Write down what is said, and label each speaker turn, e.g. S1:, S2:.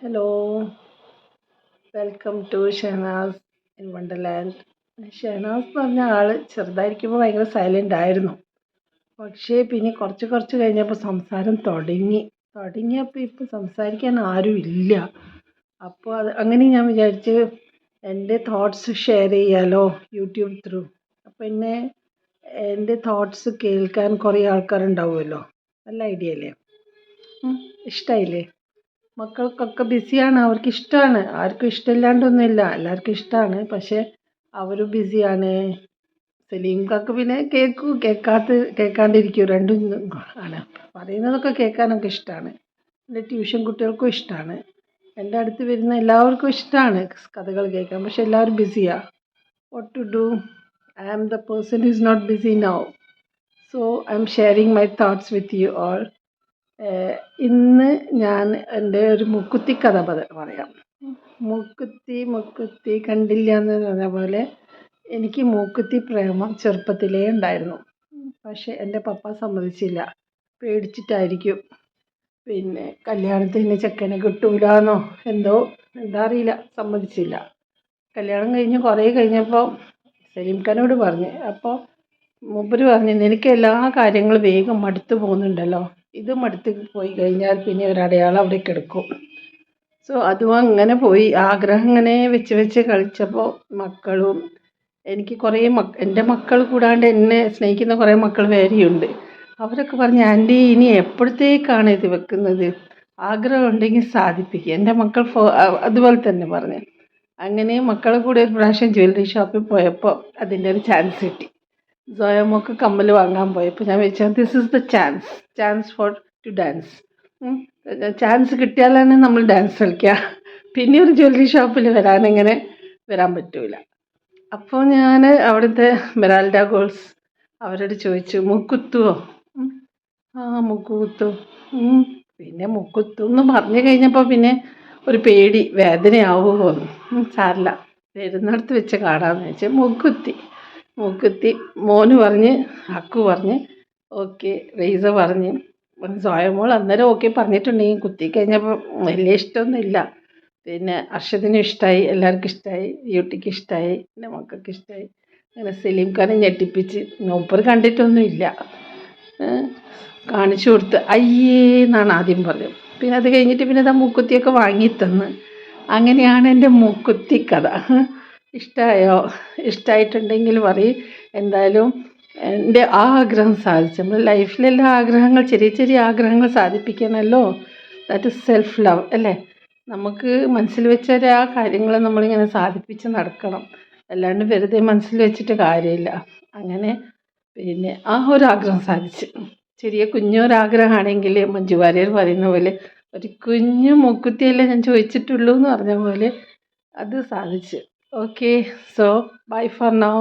S1: Hello, welcome to Shehnaz in wonderland. Shehnaz എന്ന് പറഞ്ഞ ആൾ ചെറുതായിരിക്കുമ്പോൾ ഭയങ്കര സൈലൻ്റ് ആയിരുന്നു. പക്ഷേ പിന്നെ കുറച്ച് കുറച്ച് കഴിഞ്ഞപ്പോൾ സംസാരം തുടങ്ങിയപ്പോൾ ഇപ്പോൾ സംസാരിക്കാൻ ആരും ഇല്ല. അപ്പോൾ അങ്ങനെ ഞാൻ വിചാരിച്ച് എൻ്റെ തോട്ട്സ് ഷെയർ ചെയ്യാലോ യൂട്യൂബ് ത്രൂ. അപ്പോൾ എൻ്റെ തോട്ട്സ് കേൾക്കാൻ കുറേ ആൾക്കാരുണ്ടാവുമല്ലോ. നല്ല ഐഡിയ അല്ലേ? ഇഷ്ടമായില്ലേ? മക്കൾക്കൊക്കെ ബിസിയാണ്, അവർക്ക് ഇഷ്ടമാണ്, ആർക്കും ഇഷ്ടമില്ലാണ്ടൊന്നുമില്ല, എല്ലാവർക്കും ഇഷ്ടമാണ്. പക്ഷേ അവർ ബിസിയാണ്. സലീംക്കാക്ക് പിന്നെ കേൾക്കാണ്ടിരിക്കും, രണ്ടും ആണ്. പറയുന്നതൊക്കെ കേൾക്കാനൊക്കെ ഇഷ്ടമാണ്. എൻ്റെ ട്യൂഷൻ കുട്ടികൾക്കും ഇഷ്ടമാണ്. എൻ്റെ അടുത്ത് വരുന്ന എല്ലാവർക്കും ഇഷ്ടമാണ് കഥകൾ കേൾക്കാൻ. പക്ഷെ എല്ലാവരും ബിസിയാണ്. What to do? I am the person who is not busy now. So I am sharing my thoughts with you all. ഇന്ന് ഞാൻ എൻ്റെ ഒരു മുക്കുത്തി കഥ പറയാം. മുക്കുത്തി കണ്ടില്ല എന്ന് പറഞ്ഞ പോലെ എനിക്ക് മൂക്കുത്തി പ്രേമം ചെറുപ്പത്തിലേ ഉണ്ടായിരുന്നു. പക്ഷേ എൻ്റെ പപ്പ സമ്മതിച്ചില്ല, പേടിച്ചിട്ടായിരിക്കും. പിന്നെ കല്യാണത്തിന് ചെക്കനെ കിട്ടൂലെന്നോ എന്താ അറിയില്ല, സമ്മതിച്ചില്ല. കല്യാണം കഴിഞ്ഞ് കുറേ കഴിഞ്ഞപ്പോൾ സലീം ഖാനോട് പറഞ്ഞ്. അപ്പോൾ മൂപ്പര് പറഞ്ഞ്, നിനക്ക് എല്ലാ കാര്യങ്ങളും വേഗം മടുത്തു പോകുന്നുണ്ടല്ലോ, ഇത് മടുത്ത് പോയി കഴിഞ്ഞാൽ പിന്നെ ഒരു അടയാളം അവിടെ കിടക്കും. സോ അതും അങ്ങനെ പോയി. ആഗ്രഹം ഇങ്ങനെ വെച്ച് കളിച്ചപ്പോൾ മക്കളും എനിക്ക് കുറേ എൻ്റെ മക്കൾ കൂടാണ്ട് എന്നെ സ്നേഹിക്കുന്ന കുറേ മക്കൾ വേറെയുണ്ട്. അവരൊക്കെ പറഞ്ഞ്, ആൻറ്റി ഇനി എപ്പോഴത്തേക്കാണ് ഇത് വെക്കുന്നത്? ആഗ്രഹം ഉണ്ടെങ്കിൽ സാധിപ്പിക്കുക. എൻ്റെ മക്കൾ അതുപോലെ തന്നെ പറഞ്ഞു. അങ്ങനെ മക്കളെ കൂടെ ഒരു പ്രാവശ്യം ജ്വല്ലറി ഷോപ്പിൽ പോയപ്പോൾ അതിൻ്റെ ഒരു ചാൻസ് കിട്ടി. സോയമോക്ക് കമ്മൽ വാങ്ങാൻ പോയപ്പോൾ ഞാൻ വെച്ചാൽ this is the chance for to dance. Chance കിട്ടിയാലാണ് നമ്മൾ ഡാൻസ് കളിക്കുക. പിന്നെ ഒരു ജ്വല്ലറി ഷോപ്പിൽ വരാൻ പറ്റൂല. അപ്പോൾ ഞാൻ അവിടുത്തെ മെറാൽഡ ഗോൾസ് അവരോട് ചോദിച്ചു, മുക്കുത്തുവോ? മുക്ക് കുത്തും. പിന്നെ മുക്കുത്തും എന്ന് പറഞ്ഞു കഴിഞ്ഞപ്പോൾ പിന്നെ ഒരു പേടി, വേദനയാവുമോ? സാരില്ല, വരുന്നിടത്ത് വെച്ച് കാണാമെന്ന് വെച്ച് മൂക്കുത്തി. മോന് പറഞ്ഞ്, അക്കു പറഞ്ഞ് ഓക്കെ. റീസ പറഞ്ഞ്, സോയമോൾ അന്നേരം ഓക്കെ പറഞ്ഞിട്ടുണ്ടെങ്കിൽ കുത്തി കഴിഞ്ഞപ്പോൾ വലിയ ഇഷ്ടമൊന്നുമില്ല. പിന്നെ അർഷദിനും ഇഷ്ടമായി, എല്ലാവർക്കും ഇഷ്ടമായി, ബ്യൂട്ടിക്ക് ഇഷ്ടമായി, എൻ്റെ മക്കൾക്ക് ഇഷ്ടമായി. അങ്ങനെ സലീം ഖാനെ ഞെട്ടിപ്പിച്ച്. മൂപ്പർ കണ്ടിട്ടൊന്നുമില്ല, കാണിച്ചു കൊടുത്ത് അയ്യേ എന്നാണ് ആദ്യം പറഞ്ഞത്. പിന്നെ അത് കഴിഞ്ഞിട്ട് പിന്നെ മൂക്കുത്തിയൊക്കെ വാങ്ങിത്തന്ന്. അങ്ങനെയാണ് എൻ്റെ മൂക്കുത്തി കഥ. ഇഷ്ടമായോ? ഇഷ്ടമായിട്ടുണ്ടെങ്കിൽ പറയും. എന്തായാലും എൻ്റെ ആഗ്രഹം സാധിച്ചു. നമ്മൾ ലൈഫിലെല്ലാം ആഗ്രഹങ്ങൾ, ചെറിയ ചെറിയ ആഗ്രഹങ്ങൾ സാധിപ്പിക്കണമല്ലോ. ദാറ്റ് ഇസ് സെൽഫ് ലവ് അല്ലേ? നമുക്ക് മനസ്സിൽ വെച്ച ആ കാര്യങ്ങൾ നമ്മളിങ്ങനെ സാധിപ്പിച്ച് നടക്കണം. അല്ലാണ്ട് വെറുതെ മനസ്സിൽ വെച്ചിട്ട് കാര്യമില്ല. അങ്ങനെ പിന്നെ ആ ഒരു ആഗ്രഹം സാധിച്ച്. ചെറിയ കുഞ്ഞൊരാഗ്രഹമാണെങ്കിൽ മഞ്ജു വാര്യർ പറയുന്ന പോലെ ഒരു കുഞ്ഞു മൂക്കുത്തിയല്ലേ ഞാൻ ചോദിച്ചിട്ടുള്ളൂ എന്ന് പറഞ്ഞ പോലെ അത് സാധിച്ച്. Okay, so bye for now.